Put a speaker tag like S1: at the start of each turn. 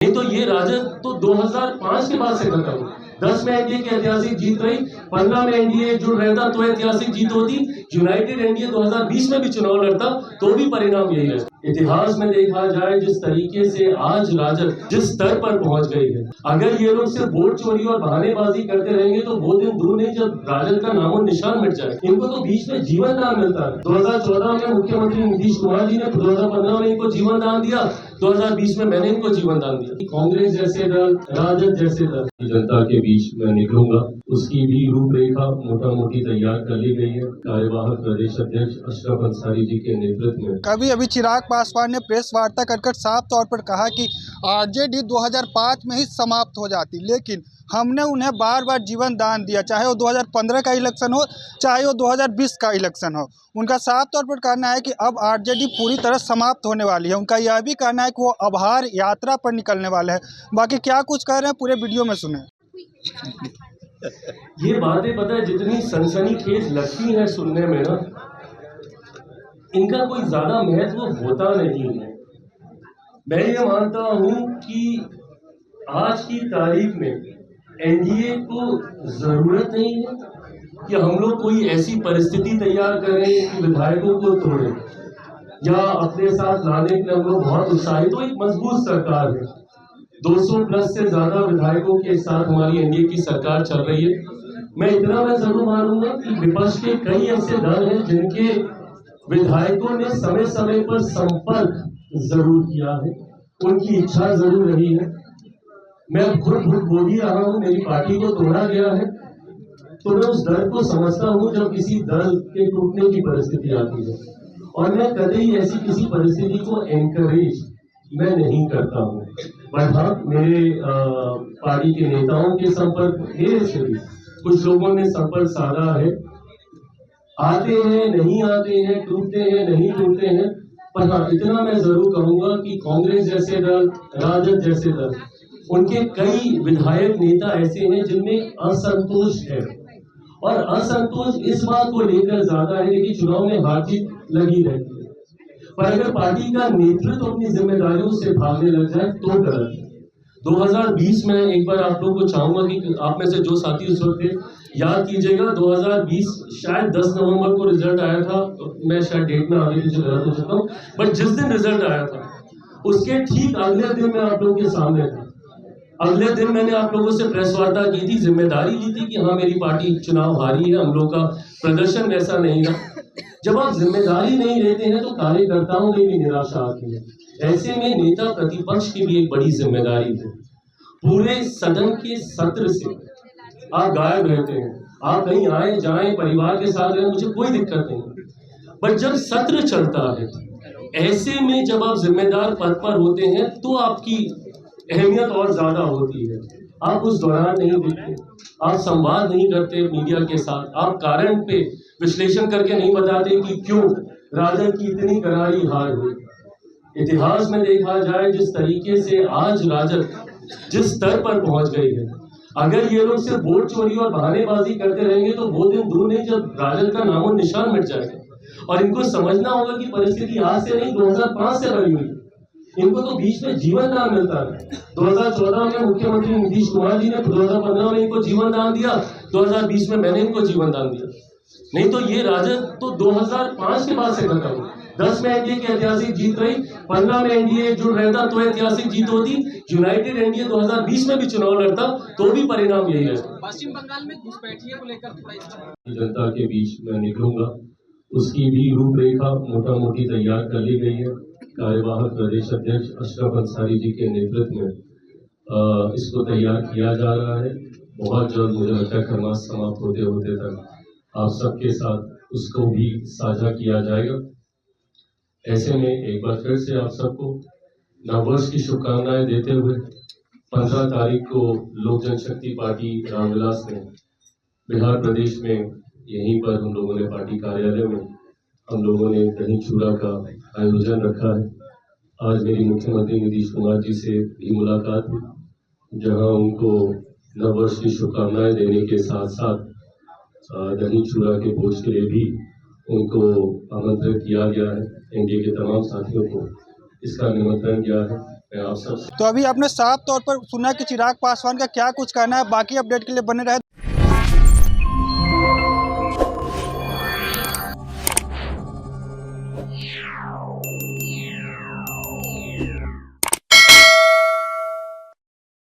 S1: नहीं तो ये राजद तो 2005 के बाद से खत्म। 10 में एनडीए की ऐतिहासिक जीत रही, 15 में एनडीए जुड़ रहता तो ऐतिहासिक जीत होती। यूनाइटेड एनडीए 2020 में भी चुनाव लड़ता तो भी परिणाम यही है। इतिहास में देखा जाए जिस तरीके से आज राजद जिस स्तर पर पहुंच गई है, अगर ये लोग सिर्फ वोट चोरी और बहानेबाजी करते रहेंगे तो वो दिन दूर नहीं जब राजद का नामो निशान मिट जाए। इनको तो बीच में जीवन दान मिलता है। 2014 में मुख्यमंत्री नीतीश कुमार जी ने 2015 में इनको जीवन दान दिया, 2020 में मैंने इनको जीवन दान दिया। कांग्रेस जैसे दल, राजद जैसे दल जनता के बीच में निकलूंगा, उसकी भी रूपरेखा मोटा मोटी तैयार कर ली गई है कार्यवाहक प्रदेश अध्यक्ष अशरफ अंसारी जी के नेतृत्व में।
S2: कभी अभी चिराग पासवान ने प्रेस वार्ता कर साफ तौर पर कहा कि आरजेडी 2005 में ही समाप्त हो जाती, लेकिन हमने उन्हें बार बार जीवन दान दिया, चाहे वो 2015 का इलेक्शन हो, चाहे वो 2020 का इलेक्शन हो। उनका साफ तौर पर कहना है कि अब आरजेडी पूरी तरह समाप्त होने वाली है। उनका यह भी कहना है कि वो आभार यात्रा पर निकलने वाले हैं। बाकी क्या कुछ कह रहे हैं पूरे वीडियो में सुने।
S1: ये बातें पता है जितनी सनसनीखेज लगती हैं सुनने में ना, इनका कोई ज्यादा महत्व होता नहीं है। मैं ये मानता हूं कि आज की तारीख में एनडीए को जरूरत नहीं है कि हम लोग कोई ऐसी परिस्थिति तैयार करें कि विधायकों को तोड़ें या अपने साथ लाने के लिए हम लोग बहुत उत्साहित हो। एक मजबूत सरकार है, 200 प्लस से ज्यादा विधायकों के साथ हमारी एनडीए की सरकार चल रही है। मैं जरूर मानूंगा कि विपक्ष के कई ऐसे दल हैं जिनके विधायकों ने समय समय पर संपर्क जरूर किया है, उनकी इच्छा जरूर रही है। मैं खुद बोल ही रहा हूँ, मेरी पार्टी को तोड़ा गया है तो मैं उस दल को समझता हूँ जब किसी दल के टूटने की परिस्थिति आती है, और मैं कभी ऐसी किसी परिस्थिति को एनकरेज मैं नहीं करता हूँ। पर हाँ, मेरे पार्टी के नेताओं के संपर्क मेरे से भी कुछ लोगों ने संपर्क साधा है। आते हैं, नहीं आते हैं, टूटते हैं, नहीं टूटते हैं। पर हाँ, इतना मैं जरूर कहूंगा कि कांग्रेस जैसे दल, राजद जैसे दल, उनके कई विधायक नेता ऐसे हैं जिनमें असंतोष है, और असंतोष इस बात को लेकर ज्यादा है कि चुनाव में हार जीत लगी रहती है। पर अगर पार्टी का नेतृत्व अपनी जिम्मेदारियों से भागने लग जाए तो गलत है। 2020 में एक बार आप लोगों को चाहूंगा कि आप में से जो साथी उस वक्त थे याद कीजिएगा, 2020 शायद 10 नवंबर को रिजल्ट आया था। मैं शायद डेट में आगे पीछे गलत हो सकता हूँ, बट जिस दिन रिजल्ट आया था उसके ठीक अगले दिन मैं आप लोगों के सामने था। अगले दिन मैंने आप लोगों से प्रेस वार्ता की थी, जिम्मेदारी ली थी कि हाँ मेरी पार्टी चुनाव हारी है, हम लोग का प्रदर्शन वैसा नहीं रहा। जब आप जिम्मेदारी नहीं लेते हैं तो कार्यकर्ताओं में भी निराशा आती है। ऐसे में नेता प्रतिपक्ष की भी एक बड़ी जिम्मेदारी है। पूरे सदन के सत्र से आप गायब रहते हैं, आप कहीं आए जाएं, परिवार के साथ रहें, मुझे कोई दिक्कत नहीं। बट जब सत्र चलता है, ऐसे में जब आप जिम्मेदार पद पर होते हैं तो आपकी अहमियत और ज्यादा होती है। आप उस दौरान नहीं दिखते, आप संवाद नहीं करते मीडिया के साथ, आप कारण पे विश्लेषण करके नहीं बताते कि क्यों राजद की इतनी करारी हार हुई। इतिहास में देखा जाए जिस तरीके से आज राजद जिस स्तर पर पहुंच गई है, अगर ये लोग सिर्फ वोट चोरी और बहानेबाजी करते रहेंगे तो वो दिन दूर नहीं जब राजद का नामो निशान मिट जाएगा। और इनको समझना होगा कि परिस्थिति आज से नहीं 2005 से बनी हुई। इनको तो बीच में जीवन दान मिलता है। 2014 में मुख्यमंत्री नीतीश कुमार जी ने 2015 में इनको जीवन दान दिया, 2020 में मैंने इनको जीवन दान दिया। नहीं तो ये राजद तो 2005 के बाद से खत्म। 10 में एनडीए की ऐतिहासिक जीत रही, 15 में एनडीए जुड़ रहता तो ऐतिहासिक जीत होती। यूनाइटेड एनडीए 2020 में भी चुनाव लड़ता तो भी परिणाम यही रहता।
S3: पश्चिम बंगाल में घुसपैठियों को लेकर
S1: जनता के बीच में निकलूंगा, उसकी भी रूपरेखा मोटा मोटी तैयार कर ली गई है कार्यवाहक प्रदेश अध्यक्ष अशरफ अंसारी जी के नेतृत्व में। इसको तैयार किया जा रहा है। बहुत जल्द मुझे लगता है खरमास समाप्त होते होते तक आप सबके साथ उसको भी साझा किया जाएगा। ऐसे में एक बार फिर से आप सबको नववर्ष की शुभकामनाएं देते हुए 15 तारीख को लोक जनशक्ति पार्टी रामविलास ने बिहार प्रदेश में यहीं पर हम लोगों ने पार्टी कार्यालय में हम लोगों ने दही चूड़ा का आयोजन रखा है। आज मेरी मुख्यमंत्री नीतीश कुमार जी से भी मुलाकात हुई, जहां उनको नववर्ष की शुभकामनाएं देने के साथ साथ दही चूड़ा के भोज के लिए भी उनको आमंत्रित किया गया है। एनडीए के तमाम साथियों को इसका निमंत्रण किया है। मैं आप सब
S2: तो अभी आपने साफ तौर पर सुना कि चिराग पासवान का क्या कुछ कहना है। बाकी अपडेट के लिए बने रहे।